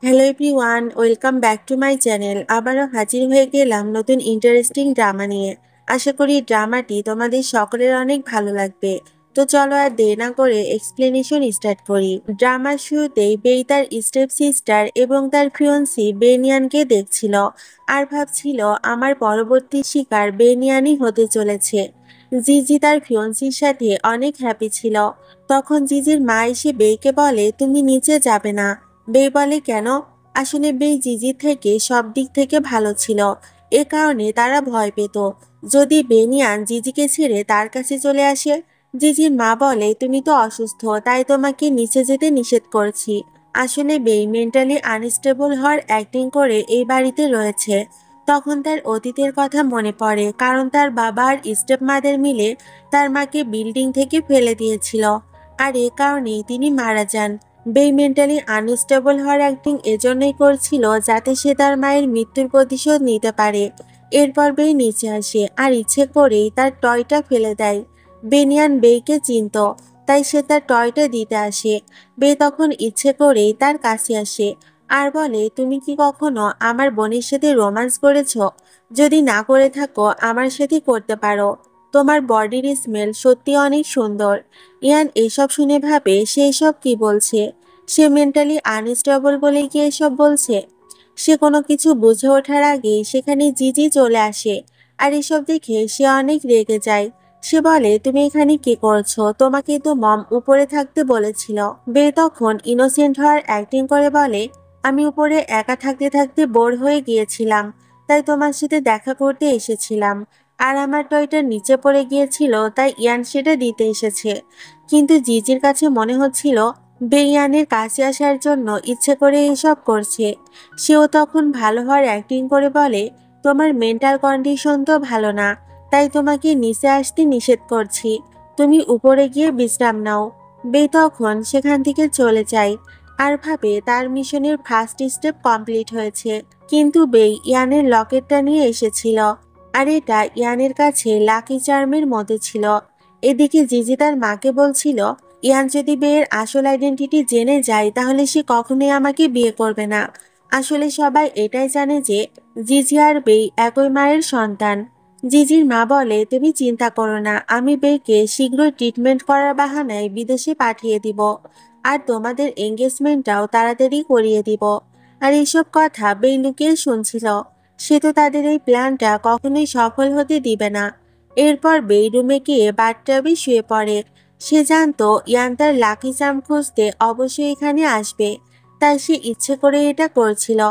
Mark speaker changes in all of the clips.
Speaker 1: Hello everyone, welcome back to my channel. আবারও হাজির হয়ে গেলাম নতুন ইন্টারেস্টিং ড্রামা নিয়ে। আশা করি ড্রামাটি তোমাদের সকলের অনেক ভালো লাগবে। তো চলো আর দেরি না করে এক্সপ্লেনেশন স্টার্ট করি। ড্রামার শুরুতেই বেই তার স্টেপ সিস্টার এবং তার ফিয়ন্সি বেনিয়ানকে দেখছিল আর ভাবছিল আমার পরবর্তী শিকার বেনিয়ানই হতে চলেছে। জিজি তার ফিয়ন্সির সাথে অনেক হ্যাপি ছিল। তখন জিজির মা এসে বেইকে বলে, তুমি নিচে যাবে না। বেই বলে, কেন? আসলে বেই জিজির থেকে সব দিক থেকে ভালো ছিল। এ কারণে তারা ভয় পেত যদি বেনিয়ান জিজিকে ছেড়ে তার কাছে চলে আসে। জিজির মা বলে, তুমি তো অসুস্থ, তাই তোমাকে নিচে যেতে নিষেধ করছি। আসলে বেই মেন্টালি আনস্টেবল হওয়ার অ্যাক্টিং করে এই বাড়িতে রয়েছে। তখন তার অতীতের কথা মনে পড়ে, কারণ তার বাবা আর স্টেপ মাদার মিলে তার মাকে বিল্ডিং থেকে ফেলে দিয়েছিল, আর এ কারণেই তিনি মারা যান। বেই মেন্টালি আনস্টেবল হওয়ার অ্যাক্টিং এজন্যই করছিল যাতে সে তার মায়ের মৃত্যুর প্রতিশোধ নিতে পারে। এরপর বেই নিচে আসে আর ইচ্ছে করেই তার টয়টা ফেলে দেয়। বেনিয়ান বেইকে চিনত, তাই সে তার টয়টা দিতে আসে। বে তখন ইচ্ছে করেই তার কাছে আসে আর বলে, তুমি কি কখনো আমার বোনের সাথে রোম্যান্স করেছো? যদি না করে থাকো আমার সাথে করতে পারো। তোমার বডির স্মেল সত্যি অনেক সুন্দর। ইয়ান এসব শুনে ভাবে সে এসব কি বলছে। সে মেন্টালি আনস্টেবল বলে কি এসব বলছে? সে কোনো কিছু বুঝে ওঠার আগেই সেখানে জিজি চলে আসে আর এসব দেখে সে অনেক রেগে যায়। সে বলে, তুমি এখানে কি করছো? তোমাকে তো মম উপরে থাকতে বলেছিল। বে তখন ইনোসেন্ট হওয়ার অ্যাক্টিং করে বলে, আমি উপরে একা থাকতে থাকতে বোর হয়ে গিয়েছিলাম, তাই তোমার সাথে দেখা করতে এসেছিলাম। আর আমার টয়টা নিচে পড়ে গিয়েছিল, তাই ইয়ান সেটা দিতে এসেছে। কিন্তু জিজির কাছে মনে হচ্ছিল বেইয়ানের কাছে আসার জন্য ইচ্ছে করে এসব করছে। সেও তখন ভালো হওয়ার অ্যাক্টিং করে বলে, তোমার মেন্টাল কন্ডিশন তো ভালো না, তাই তোমাকে নিচে আসতে নিষেধ করছি। তুমি উপরে গিয়ে বিশ্রাম নাও। বে তখন সেখান থেকে চলে যায় আর ভাবে তার মিশনের ফার্স্ট স্টেপ কমপ্লিট হয়েছে। কিন্তু বে ইয়ানের লকেটটা নিয়ে এসেছিল, আর এটা ইয়ানের কাছে লাকি চার্মের মতো ছিল। এদিকে জিজি তার মাকে বলছিল, ইয়ান যদি বেয়ের আসল আইডেন্টিটি জেনে যায় তাহলে সে কখনোই আমাকে বিয়ে করবে না। আসলে সবাই এটাই জানে যে জিজি আর বেই একই মায়ের সন্তান। জিজির মা বলে, তুমি চিন্তা করো না, আমি বেইকে শীঘ্রই ট্রিটমেন্ট করার বাহানায় বিদেশে পাঠিয়ে দিব, আর তোমাদের এঙ্গেজমেন্টটাও তাড়াতাড়ি করিয়ে দিব। আর এইসব কথা বেই লুকিয়ে শুনছিল। সে তো তাদের এই প্ল্যানটা কখনোই সফল হতে দিবে না। এরপর বেডরুমে গিয়ে বাথটাবে শুয়ে পড়ে। সে জানতো ইয়ান তার লাকি চার্ম খুঁজতে অবশ্যই এখানে আসবে, তাই সে ইচ্ছে করে এটা করছিল।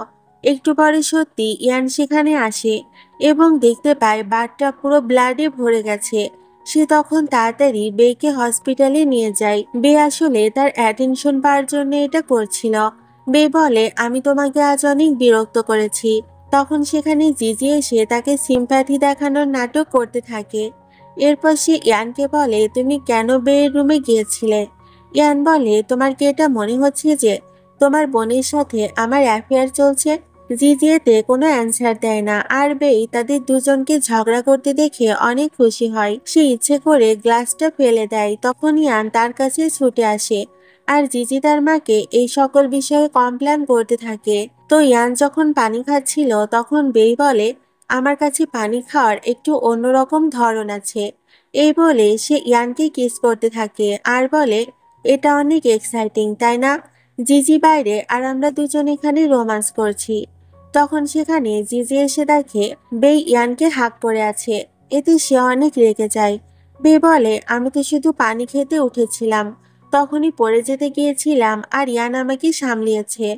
Speaker 1: একটু পরে সত্যি ইয়ান সেখানে আসে এবং দেখতে পায় বাথটা পুরো ব্লাডে ভরে গেছে। সে তখন তাড়াতাড়ি বেকে হসপিটালে নিয়ে যায়। বে আসলে তার অ্যাটেনশন পাওয়ার জন্য এটা করছিল। বে বলে, আমি তোমাকে আজ অনেক বিরক্ত করেছি। তখন সেখানে জিজি এসে তাকে সিম্প্যাথি দেখানোর নাটক করতে থাকে। এরপর সে ইয়ানকে বলে, তুমি কেন বের রুমে গিয়েছিলে? ইয়ান বলে, তোমার কি এটা মনে হচ্ছে যে তোমার বোনের সাথে আমার অ্যাফেয়ার চলছে? জিজি এতে কোনো অ্যান্সার দেয় না, আর বেই তাদের দুজনকে ঝগড়া করতে দেখে অনেক খুশি হয়। সে ইচ্ছে করে গ্লাসটা ফেলে দেয়। তখন ইয়ান তার কাছে ছুটে আসে আর জিজি তার মাকে এই সকল বিষয়ে কমপ্লেন করতে থাকে। তো ইয়ান যখন পানি খাচ্ছিল তখন বেই বলে, আমার কাছে পানি খাওয়ার একটু অন্যরকম ধরন আছে। এই বলে সে ইয়ানকে কিস করতে থাকে আর বলে, এটা অনেক এক্সাইটিং, তাই না? জিজি বাইরে আর আমরা দুজন এখানে রোম্যান্স করছি। তখন সেখানে জিজি এসে দেখে বেই ইয়ানকে হাঁক পড়ে আছে। এতে সে অনেক রেগে যায়। বে বলে, আমি তো শুধু পানি খেতে উঠেছিলাম, তখনই পড়ে যেতে গিয়েছিলাম আর ইয়ান আমাকে সামলিয়েছে।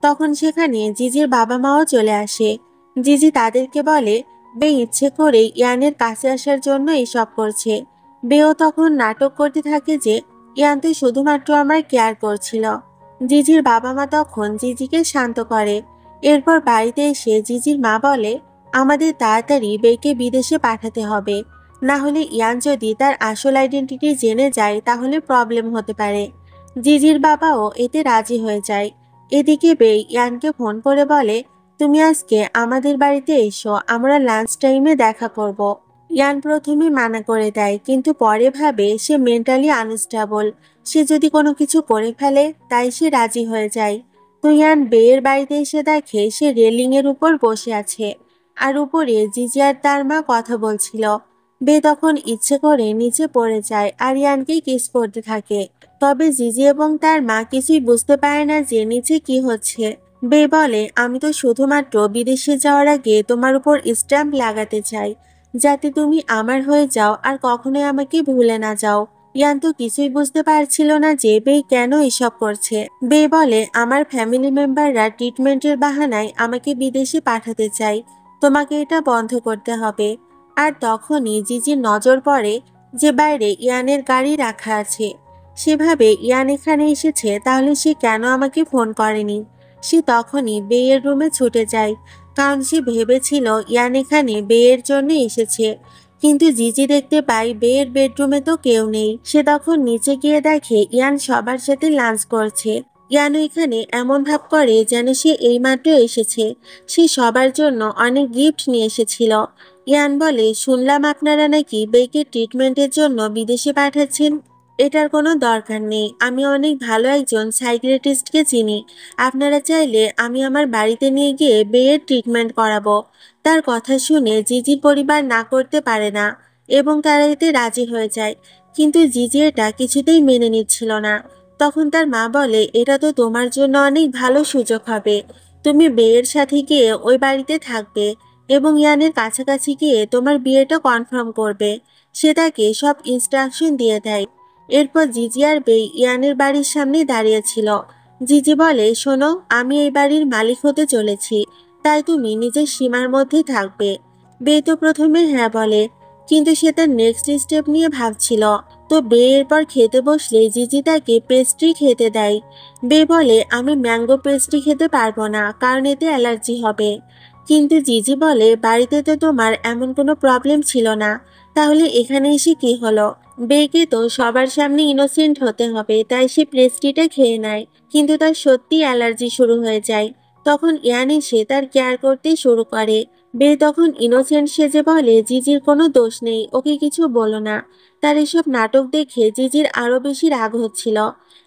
Speaker 1: তখন সেখানে জিজির বাবা মাও চলে আসে। জিজি তাদেরকে বলে, বে ইচ্ছে করে ইয়ানের কাছে আসার জন্য এসব করছে। বেও তখন নাটক করতে থাকে যে ইয়ান তো শুধুমাত্র আমার কেয়ার করছিল। জিজির বাবা মা তখন জিজিকে শান্ত করে। এরপর বাড়িতে এসে জিজির মা বলে, আমাদের তাড়াতাড়ি বেকে বিদেশে পাঠাতে হবে, না হলে ইয়ান যদি তার আসল আইডেন্টিটি জেনে যায় তাহলে প্রবলেম হতে পারে। জিজির বাবাও এতে রাজি হয়ে যায়। এদিকে বে ইয়ানকে ফোন করে বলে, তুমি আজকে আমাদের বাড়িতে এসো, আমরা লাঞ্চ টাইমে দেখা করব। ইয়ান প্রথমে মানা করে দেয়, কিন্তু পরে ভাবে সে মেন্টালি আনস্টেবল, সে যদি কোনো কিছু করে ফেলে, তাই সে রাজি হয়ে যায়। তো ইয়ান বেয়ের বাড়িতে এসে দেখে সে রেলিং এর উপর বসে আছে, আর উপরে জিজি আর তার মা কথা বলছিল। বে তখন ইচ্ছে করে নিচে পড়ে যায় আর ইয়ানকে কিস করতে থাকে। তবে জিজি এবং তার মা কিছুই বুঝতে পারে না যে নিচে কি হচ্ছে। বে বলে, আমি তো শুধুমাত্র বিদেশে যাওয়ার আগে তোমার উপর স্ট্যাম্প লাগাতে চাই, যাতে তুমি আমার হয়ে যাও আর কখনোই আমাকে ভুলে না যাও। ইয়ান তো কিছুই বুঝতে পারছিল না যে বে কেন এসব করছে। বে বলে, আমার ফ্যামিলি মেম্বাররা ট্রিটমেন্টের বাহানায় আমাকে বিদেশে পাঠাতে চায়, তোমাকে এটা বন্ধ করতে হবে। আর তখনই জিজির নজর পড়ে যে বাইরে ইয়ানের গাড়ি রাখা আছে। সেভাবে ইয়ান এখানে এসেছে, তাহলে সে কেন আমাকে ফোন করেনি। সে তখনই বেয়ের রুমে ছুটে যায়, কারণ সে ভেবেছিল ইয়ান এখানে বেয়ের জন্য এসেছে। কিন্তু জিজি দেখতে পায় বেয়ের বেডরুমে তো কেউ নেই। সে তখন নিচে গিয়ে দেখে ইয়ান সবার সাথে লাঞ্চ করছে। ইয়ান এখানে এমন ভাব করে যেন সে এইমাত্র এসেছে, সে সবার জন্য অনেক গিফট নিয়ে এসেছিল। ইয়ান বলে, শুনলাম আপনারা নাকি বেকে ট্রিটমেন্টের জন্য বিদেশে পাঠাচ্ছেন। এটার কোনো দরকার নেই, আমি অনেক ভালো একজন সাইকিয়াট্রিস্টকে চিনি। আপনারা চাইলে আমি আমার বাড়িতে নিয়ে গিয়ে বেয়ের ট্রিটমেন্ট করাবো। তার কথা শুনে জিজির পরিবার না করতে পারে না এবং তারা এতে রাজি হয়ে যায়। কিন্তু জিজি এটা কিছুতেই মেনে নিচ্ছিল না। তখন তার মা বলে, এটা তো তোমার জন্য অনেক ভালো সুযোগ হবে। তুমি বেয়ের সাথে গিয়ে ওই বাড়িতে থাকবে এবং ইয়ানের কাছাকাছি গিয়ে তোমার বিয়েটা কনফার্ম করবে। সে তাকে সব ইনস্ট্রাকশন দিয়ে দেয়। এরপর জিজি আর বে ইয়ানের বাড়ির সামনে দাঁড়িয়েছিল। জিজি বলে, শোনো, আমি এই বাড়ির মালিক হতে চলেছি, তাই তুমি নিজের সীমার মধ্যে থাকবে। বে তো প্রথমে হ্যাঁ বলে, কিন্তু সে তার নেক্সট স্টেপ নিয়ে ভাবছিল। তো বে এরপর খেতে বসলে জিজি তাকে পেস্ট্রি খেতে দেয়। বে বলে, আমি ম্যাঙ্গো পেস্ট্রি খেতে পারবো না, কারণ এতে অ্যালার্জি হবে। কিন্তু জিজি বলে, বাড়িতে তো তোমার এমন কোনো প্রবলেম ছিল না, তাহলে এখানে এসে কি হলো। বেকে তো সবার সামনে ইনোসেন্ট হতে হবে, তাই সে পেস্ট্রিটা খেয়ে নেয়। কিন্তু তার সত্যি অ্যালার্জি শুরু হয়ে যায়। তখন ইয়ান এসে তার কেয়ার করতে শুরু করে। বে তখন ইনোসেন্ট সেজে বলে, জিজির কোনো দোষ নেই, ওকে কিছু বলো না। তার এসব নাটক দেখে জিজির আরো বেশি রাগ হচ্ছিল।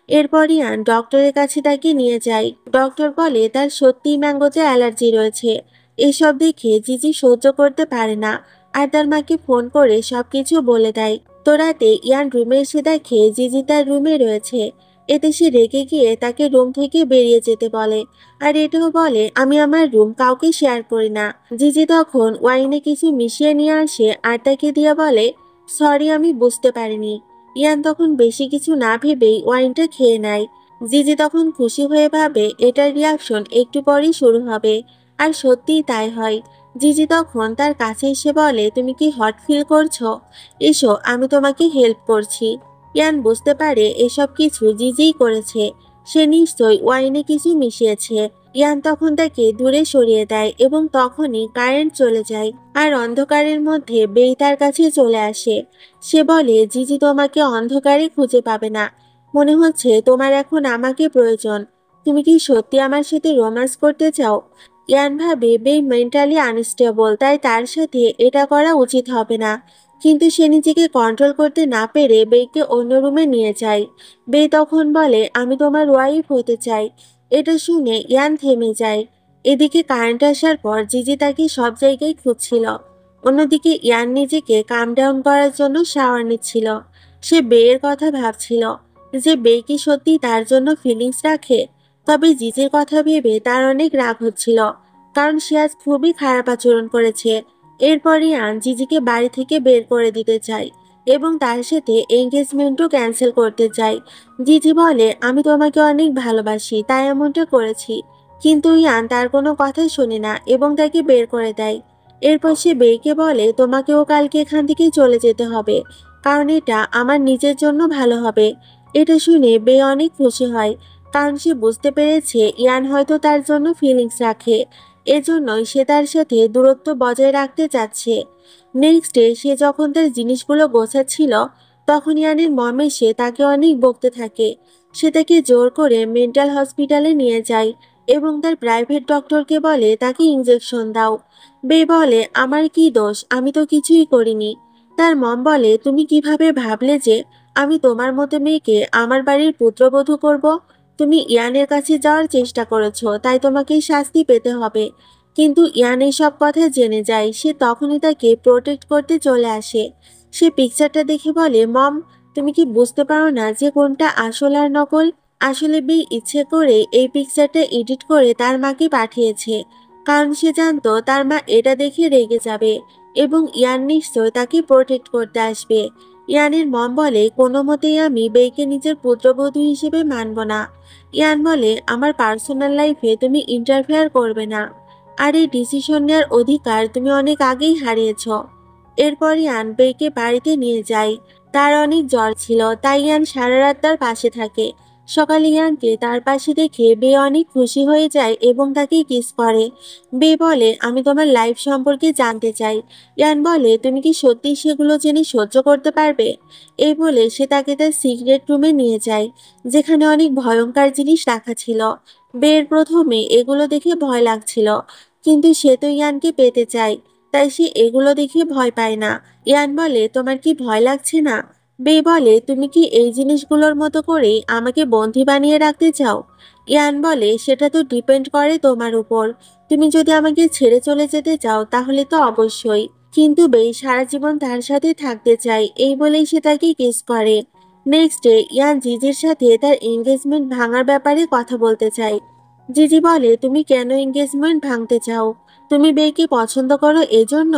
Speaker 1: এরপর ইয়ান ডক্টরের কাছে তাকে নিয়ে যায়। ডক্টর বলে তার সত্যিই ম্যাঙ্গোতে অ্যালার্জি রয়েছে। এসব দেখে জিজি সহ্য করতে পারে না আর তার মাকে ফোন করে সবকিছু বলে দেয়। তো রাতে ইয়ান রুমে এসে দেখে জিজি তার রুমে রয়েছে। এতে সে রেগে গিয়ে তাকে রুম থেকে বেরিয়ে যেতে বলে, আর এটাও বলে, আমি আমার রুম কাউকে শেয়ার করি না। জিজি তখন ওয়াইনে কিছু মিশিয়ে নিয়ে আসে আর তাকে দিয়ে বলে, সরি, আমি বুঝতে পারিনি। ইয়ান তখন বেশি কিছু না ভেবেই ওয়াইনটা খেয়ে নেয়। জিজি তখন খুশি হয়ে ভাবে এটার রিয়াকশন একটু পরেই শুরু হবে। আর সত্যিই তাই হয়। জিজি তখন তার কাছে এসে বলে, তুমি কি হট ফিল করছো? এসো, আমি তোমাকে হেল্প করছি। ইয়ান বুঝতে পারে এসব কিছু জিজিই করেছে। সে নিশ্চয়ই ওয়াইনে কিছু মিশিয়েছে। ইয়ান তখন তাকে দূরে সরিয়ে দেয় এবং তখনই কারেন্ট চলে যায় আর অন্ধকারের মধ্যে বেই তার কাছে চলে আসে। সে বলে, জিজি তোমাকে অন্ধকারে খুঁজে পাবে না। মনে হচ্ছে তোমার এখন আমাকে প্রয়োজন। তুমি কি সত্যি আমার সাথে রোম্যান্স করতে চাও? ইয়ান ভাবে বে মেন্টালি আনস্টেবল, তাই তার সাথে এটা করা উচিত হবে না। কিন্তু সে নিজেকে কন্ট্রোল করতে না পেরে বেকে অন্য রুমে নিয়ে যায়। বে তখন বলে, আমি তোমার ওয়াইফ হতে চাই। এটা শুনে ইয়ান থেমে যায়। এদিকে কারেন্ট আসার পর জিজি তাকে সব জায়গায় খুঁজছিল। অন্যদিকে ইয়ান নিজেকে কাম ডাউন করার জন্য শাওয়ার নিচ্ছিল। সে বেয়ের কথা ভাবছিল যে বে কি সত্যি তার জন্য ফিলিংস রাখে। তবে জিজির কথা ভেবে তার অনেক রাগ হচ্ছিল, কারণ সে আজ খুবই খারাপ আচরণ করেছে। এরপর ইয়ান জিজিকে বাড়ি থেকে বের করে দিতে চায় এবং তার সাথে এঙ্গেজমেন্টও ক্যান্সেল করতে চায়। জিজি বলে, আমি তোমাকে অনেক ভালোবাসি, তাই এমনটা করেছি। কিন্তু ইয়ান তার কোনো কথাই শোনে না এবং তাকে বের করে দেয়। এরপর সে বেকে বলে, তোমাকেও কালকে এখান থেকে চলে যেতে হবে, কারণ এটা আমার নিজের জন্য ভালো হবে। এটা শুনে বে অনেক খুশি হয়, কারণ সে বুঝতে পেরেছে ইয়ান হয়তো তার জন্য ফিলিংস রাখে। এজন্যই সে তার সাথে দূরত্ব বজায় রাখতে চাচ্ছে। নেক্সট ডে সে যখন তার জিনিসগুলো গোছাচ্ছিল, তখন ইয়ানের মম এসে তাকে অনেক বকতে থাকে। সে তাকে জোর করে মেন্টাল হসপিটালে নিয়ে যায় এবং তার প্রাইভেট ডক্টরকে বলে তাকে ইনজেকশন দাও। বে বলে, আমার কি দোষ, আমি তো কিছুই করিনি। তার মম বলে, তুমি কিভাবে ভাবলে যে আমি তোমার মতো মেয়েকে আমার বাড়ির পুত্রবধূ করব? তুমি ইয়ানের কাছে যাওয়ার চেষ্টা করেছো, তাই তোমাকেই শাস্তি পেতে হবে। কিন্তু ইয়ান এসব কথা জেনে যায়। সে তখনই তাকে প্রোটেক্ট করতে চলে আসে। সে পিকচারটা দেখে বলে, মম, তুমি কি বুঝতে পারো না যে কোনটা আসল আর নকল? আসলে বে ইচ্ছে করে এই পিকচারটা এডিট করে তার মাকে পাঠিয়েছে, কারণ সে জানতো তার মা এটা দেখে রেগে যাবে এবং ইয়ান নিশ্চয় তাকে প্রোটেক্ট করতে আসবে। ইয়ানের মম বলে, কোনো মতেই আমি বেইকে নিজের পুত্রবধূ হিসেবে মানব না। ইয়ান বলে, আমার পার্সোনাল লাইফে তুমি ইন্টারফেয়ার করবে না, আর এই ডিসিশন নেওয়ার অধিকার তুমি অনেক আগেই হারিয়েছ। এরপর ইয়ান বেইকে বাড়িতে নিয়ে যায়। তার অনেক জ্বর ছিল, তাই ইয়ান সারা রাত তার পাশে থাকে। সকালে ইয়ানকে তার পাশে দেখে বে অনেক খুশি হয়ে যায় এবং তাকে কিস করে। বে বলে, আমি তোমার লাইফ সম্পর্কে জানতে চাই। ইয়ান বলে, তুমি কি সত্যি সেগুলো জেনে সহ্য করতে পারবে? এই বলে সে তাকে তার সিক্রেট রুমে নিয়ে যায়, যেখানে অনেক ভয়ঙ্কর জিনিস রাখা ছিল। বের প্রথমে এগুলো দেখে ভয় লাগছিল, কিন্তু সে তো ইয়ানকে পেতে চায়, তাই সে এগুলো দেখে ভয় পায় না। ইয়ান বলে, তোমার কি ভয় লাগছে না? বে বলে, তুমি কি এই জিনিসগুলোর মতো করেই আমাকে বন্দী বানিয়ে রাখতে চাও? ইয়ান বলে, সেটা তো ডিপেন্ড করে তোমার উপর। তুমি যদি আমাকে ছেড়ে চলে যেতে চাও তাহলে তো অবশ্যই, কিন্তু বে সারা জীবন তার সাথে থাকতে চায়। এই বলেই সে তাকে কিস করে। নেক্সট ডে ইয়ান জিজির সাথে তার এঙ্গেজমেন্ট ভাঙার ব্যাপারে কথা বলতে চায়। জিজি বলে, তুমি কেন এঙ্গেজমেন্ট ভাঙতে চাও? তুমি বেকে পছন্দ করো এজন্য?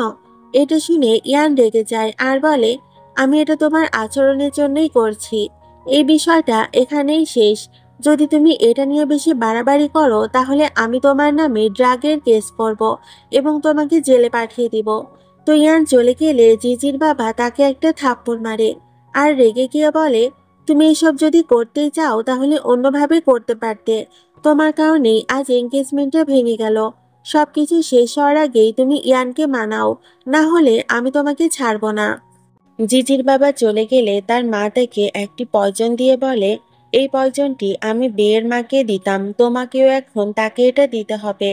Speaker 1: এটা শুনে ইয়ান রেগে যায় আর বলে, আমি এটা তোমার আচরণের জন্যই করছি। এই বিষয়টা এখানেই শেষ। যদি তুমি এটা নিয়ে বেশি বাড়াবাড়ি করো তাহলে আমি তোমার নামে ড্রাগের কেস করব এবং তোমাকে জেলে পাঠিয়ে দিব। তো ইয়ান চলে গেলে জিজির বাবা তাকে একটা থাপ্পড় মারে আর রেগে গিয়ে বলে, তুমি এসব যদি করতেই চাও তাহলে অন্যভাবে করতে পারতে। তোমার কারণেই আজ এঙ্গেজমেন্টটা ভেঙে গেল। সবকিছু শেষ হওয়ার আগেই তুমি ইয়ানকে মানাও, না হলে আমি তোমাকে ছাড়বো না। জিজির বাবা চলে গেলে তার মা তাকে একটি পয়জন দিয়ে বলে, এই পয়জনটি আমি বেয়ের মাকে দিতাম, তোমাকেও এখন তাকে এটা দিতে হবে।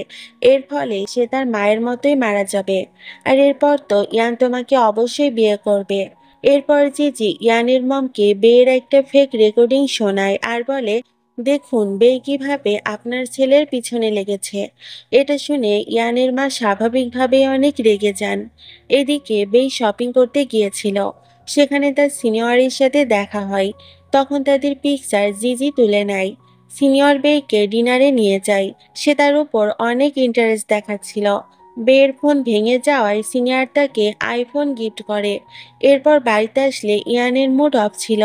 Speaker 1: এর ফলে সে তার মায়ের মতোই মারা যাবে। আর এরপর তো ইয়ান তোমাকে অবশ্যই বিয়ে করবে। এরপর জিজি ইয়ানের মমকে বেয়ের একটা ফেক রেকর্ডিং শোনায় আর বলে, দেখুন বে কিভাবে আপনার ছেলের পিছনে লেগেছে। এটা শুনে ইয়ানের মা স্বাভাবিকভাবেই অনেক রেগে যান। এদিকে বেই শপিং করতে গিয়েছিল। সেখানে তার সিনিয়রের সাথে দেখা হয়। তখন তাদের পিকচার জিজি তুলে নেয়। সিনিয়র বেইকে ডিনারে নিয়ে যায়। সে তার উপর অনেক ইন্টারেস্ট দেখাচ্ছিল। বের ফোন ভেঙে যাওয়ায় সিনিয়র তাকে আইফোন গিফট করে। এরপর বাড়িতে আসলে ইয়ানের মুড অফ ছিল,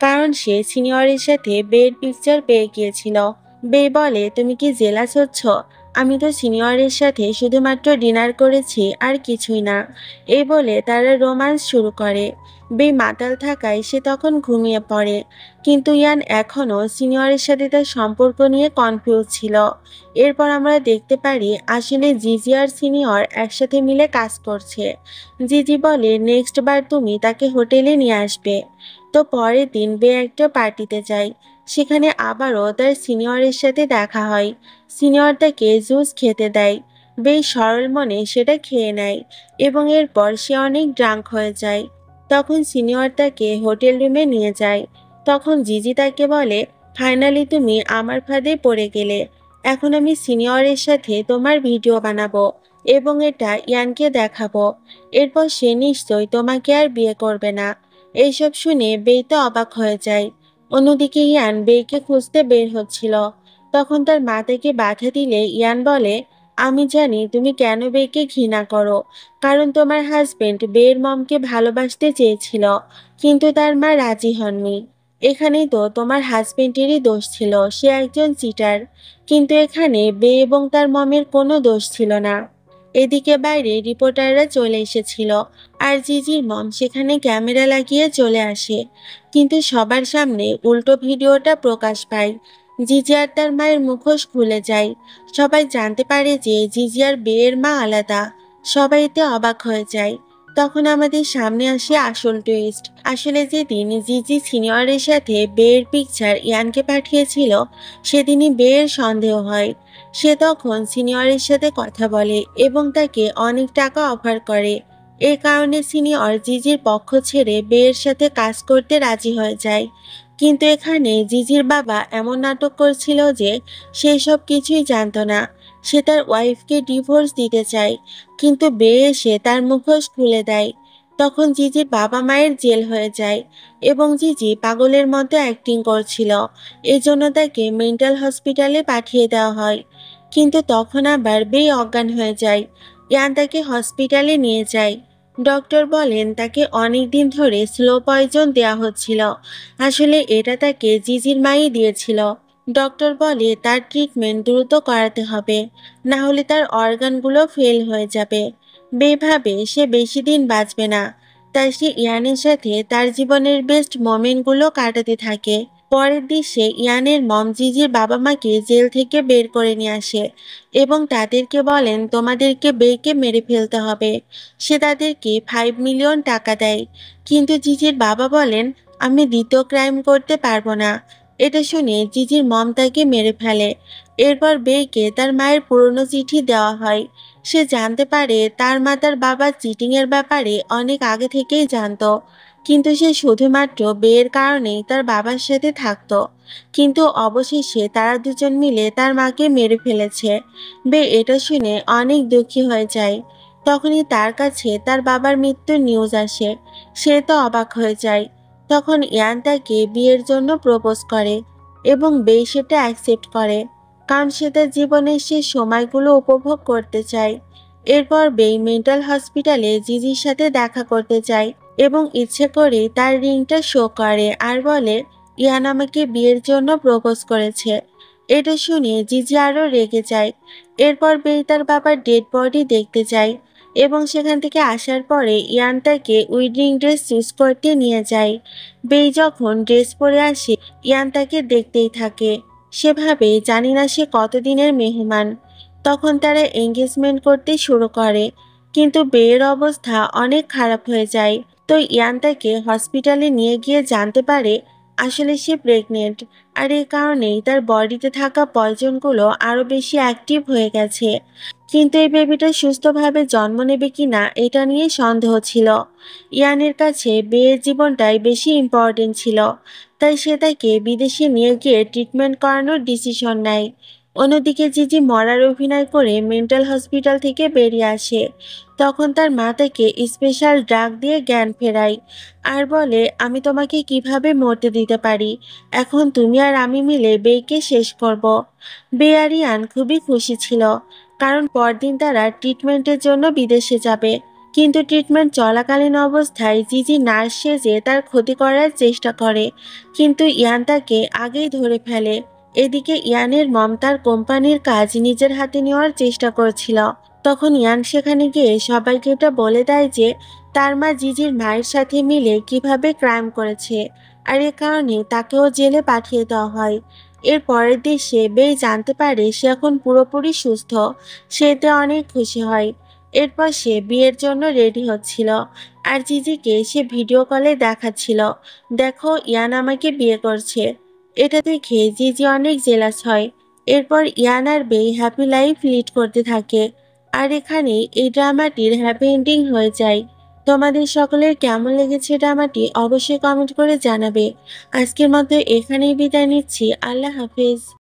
Speaker 1: কারণ সে সিনিয়রের সাথে বের পিকচার পেয়ে গিয়েছিল। বে বলে, তুমি কি জেলাস হচ্ছ? আমি তো সিনিয়রের সাথে শুধুমাত্র ডিনার করেছি আর কিছুই না। এই বলে তারা রোম্যান্স শুরু করে। বে মাতাল থাকায় সে তখন ঘুমিয়ে পড়ে, কিন্তু ইয়ান এখনও সিনিয়রের সাথে তার সম্পর্ক নিয়ে কনফিউজ ছিল। এরপর আমরা দেখতে পারি আসলে জিজি আর সিনিয়র একসাথে মিলে কাজ করছে। জিজি বলে, নেক্সট বার তুমি তাকে হোটেলে নিয়ে আসবে। তো পরের দিন বে একটা পার্টিতে যায়। সেখানে আবারও তার সিনিয়রের সাথে দেখা হয়। সিনিয়র তাকে জুস খেতে দেয়। বেশ সরল মনে সেটা খেয়ে নেয় এবং এরপর সে অনেক ড্রাঙ্ক হয়ে যায়। তখন সিনিয়র তাকে হোটেল রুমে নিয়ে যায়। তখন জিজি তাকে বলে, ফাইনালি তুমি আমার ফাঁদে পড়ে গেলে। এখন আমি সিনিয়রের সাথে তোমার ভিডিও বানাবো এবং এটা ইয়ানকে দেখাবো। এরপর সে নিশ্চয় তোমাকে আর বিয়ে করবে না। এইসব শুনে বে তো অবাক হয়ে যায়। অন্যদিকে ইয়ান বেইকে খুঁজতে বের হচ্ছিল। তখন তার মা তাকে বাধা দিলে ইয়ান বলে, আমি জানি তুমি কেন বেকে ঘৃণা করো, কারণ তোমার হাজবেন্ড বের মমকে ভালোবাসতে চেয়েছিল, কিন্তু তার মা রাজি হননি। এখানেই তো তোমার হাজবেন্ডেরই দোষ ছিল, সে একজন চিটার। কিন্তু এখানে বে এবং তার মমের কোনো দোষ ছিল না। এদিকে বাইরে রিপোর্টাররা চলে এসেছিল আর জিজির মম সেখানে ক্যামেরা লাগিয়ে চলে আসে, কিন্তু সবার সামনে উল্টো ভিডিওটা প্রকাশ পায়। জিজি আর তার মায়ের মুখোশ খুলে যায়। সবাই জানতে পারে যে জিজি আর বেয়ের মা আলাদা। সবাই এতে অবাক হয়ে যায়। তখন আমাদের সামনে আসে আসল টুইস্ট। আসলে যেদিন জিজি সিনিয়রের সাথে বেয়ের পিকচার ইয়ানকে পাঠিয়েছিল, সেদিনই বেয়ের সন্দেহ হয়। সে তখন সিনিয়রের সাথে কথা বলে এবং তাকে অনেক টাকা অফার করে। এই কারণে সিনিয়র জিজির পক্ষ ছেড়ে বেয়ের সাথে কাজ করতে রাজি হয়ে যায়। কিন্তু এখানে জিজির বাবা এমন নাটক করছিল যে সে সব কিছুই জানতো না। সে তার ওয়াইফকে ডিভোর্স দিতে চায়, কিন্তু বে এসে তার মুখোশ খুলে দেয়। তখন জিজির বাবা মায়ের জেল হয়ে যায় এবং জিজি পাগলের মতো অ্যাক্টিং করছিল। এজন্য তাকে মেন্টাল হসপিটালে পাঠিয়ে দেওয়া হয়। কিন্তু তখন আবার বে অজ্ঞান হয়ে যায়। ইয়ান তাকে হসপিটালে নিয়ে যায়। ডক্টর বলেন তাকে অনেক দিন ধরে স্লো পয়জন দেওয়া হচ্ছিল। আসলে এটা তাকে জিজির মাই দিয়েছিল। ডক্টর বলে তার ট্রিটমেন্ট দ্রুত করাতে হবে, না হলে তার অর্গানগুলো ফেল হয়ে যাবে। বেভাবে সে বেশি দিন বাঁচবে না। তাই সে ইয়ানের সাথে তার জীবনের বেস্ট মোমেন্টগুলো কাটাতে থাকে। পরের দৃশ্যে ইয়ানের মম জিজির বাবা মাকে জেল থেকে বের করে নিয়ে আসে এবং তাদেরকে বলেন তোমাদেরকে বেকে মেরে ফেলতে হবে। সে তাদেরকে 5 মিলিয়ন টাকা দেয়, কিন্তু জিজির বাবা বলেন আমি দ্বিতীয় ক্রাইম করতে পারবো না। এটা শুনে জিজির মম তাকে মেরে ফেলে। এরপর বেকে তার মায়ের পুরনো চিঠি দেওয়া হয়। সে জানতে পারে তার মা তার বাবার চিটিং এর ব্যাপারে অনেক আগে থেকেই জানতো, কিন্তু সে শুধুমাত্র বেয়ের কারণেই তার বাবার সাথে থাকতো। কিন্তু অবশেষে তারা দুজন মিলে তার মাকে মেরে ফেলেছে। বে এটা শুনে অনেক দুঃখী হয়ে যায়। তখনই তার কাছে তার বাবার মৃত্যুর নিউজ আসে। সে তো অবাক হয়ে যায়। তখন ইয়ান তাকে বিয়ের জন্য প্রপোজ করে এবং বে সেটা অ্যাকসেপ্ট করে, কারণ সে তার জীবনের শেষ সময়গুলো উপভোগ করতে চায়। এরপর বে মেন্টাল হসপিটালে জিজির সাথে দেখা করতে চায় এবং ইচ্ছে করে তার রিংটা শো করে আর বলে ইয়ান আমাকে বিয়ের জন্য প্রপোজ করেছে। এটা শুনে জিজি আরো রেগে যায়। এরপর বে তার বাবার ডেড বডি দেখতে যায় এবং সেখান থেকে আসার পরে ইয়ান তাকে উইডিং ড্রেস চুজ করতে নিয়ে যায়। বেই যখন ড্রেস পরে আসে ইয়ান তাকে দেখতেই থাকে। সেভাবে জানি না সে কতদিনের মেহমান। তখন তারা এঙ্গেজমেন্ট করতে শুরু করে, কিন্তু বেয়ের অবস্থা অনেক খারাপ হয়ে যায়। তো ইয়ান তাকে হসপিটালে নিয়ে গিয়ে জানতে পারে আসলে সে প্রেগনেন্ট, আর এই কারণেই তার বডিতে থাকা পয়জনগুলো আরো বেশি অ্যাক্টিভ হয়ে গেছে। কিন্তু এই বেবিটা সুস্থভাবে জন্ম নেবে কিনা এটা নিয়ে সন্দেহ ছিল। ইয়ানের কাছে বেয়ের জীবনটাই বেশি ইম্পর্টেন্ট ছিল, তাই সে তাকে বিদেশে নিয়ে গিয়ে ট্রিটমেন্ট করানোর ডিসিশন নেয়। অন্যদিকে জিজি মরার অভিনয় করে মেন্টাল হসপিটাল থেকে বেরিয়ে আসে। তখন তার মা তাকে স্পেশাল ড্রাগ দিয়ে জ্ঞান ফেরায় আর বলে আমি তোমাকে কিভাবে মরতে দিতে পারি। এখন তুমি আর আমি মিলে বেকে শেষ করব। বে আর ইয়ান খুবই খুশি ছিল, কারণ পরদিন তারা ট্রিটমেন্টের জন্য বিদেশে যাবে। কিন্তু ট্রিটমেন্ট চলাকালীন অবস্থায় জিজি নার্স সেজে তার ক্ষতি করার চেষ্টা করে, কিন্তু ইয়ান তাকে আগেই ধরে ফেলে। এদিকে ইয়ানের মম তার কোম্পানির কাজ নিজের হাতে নেওয়ার চেষ্টা করছিল। তখন ইয়ান সেখানে গিয়ে সবাইকে এটা বলে দেয় যে তার মা জিজির মায়ের সাথে মিলে কিভাবে ক্রাইম করেছে, আর এ কারণে তাকেও জেলে পাঠিয়ে দেওয়া হয়। এর পরের দৃশ্যে বে জানতে পারে সে এখন পুরোপুরি সুস্থ। সে এতে অনেক খুশি হয়। এরপর সে বিয়ের জন্য রেডি হচ্ছিল আর জিজিকে সে ভিডিও কলে দেখাচ্ছিল, দেখো ইয়ান আমাকে বিয়ে করছে। এটা দেখে জিজি অনেক জেলাস হয়। এরপর ইয়ান আর বে হ্যাপি লাইফ লিড করতে থাকে। আর এখানে এই ড্রামাটির হ্যাপি এন্ডিং হয়ে যায়। তোমাদের সকলের কেমন লেগেছে ড্রামাটি অবশ্যই কমেন্ট করে জানাবে। আজকের মতো এখানেই বিদায় নিচ্ছি। আল্লাহ হাফেজ।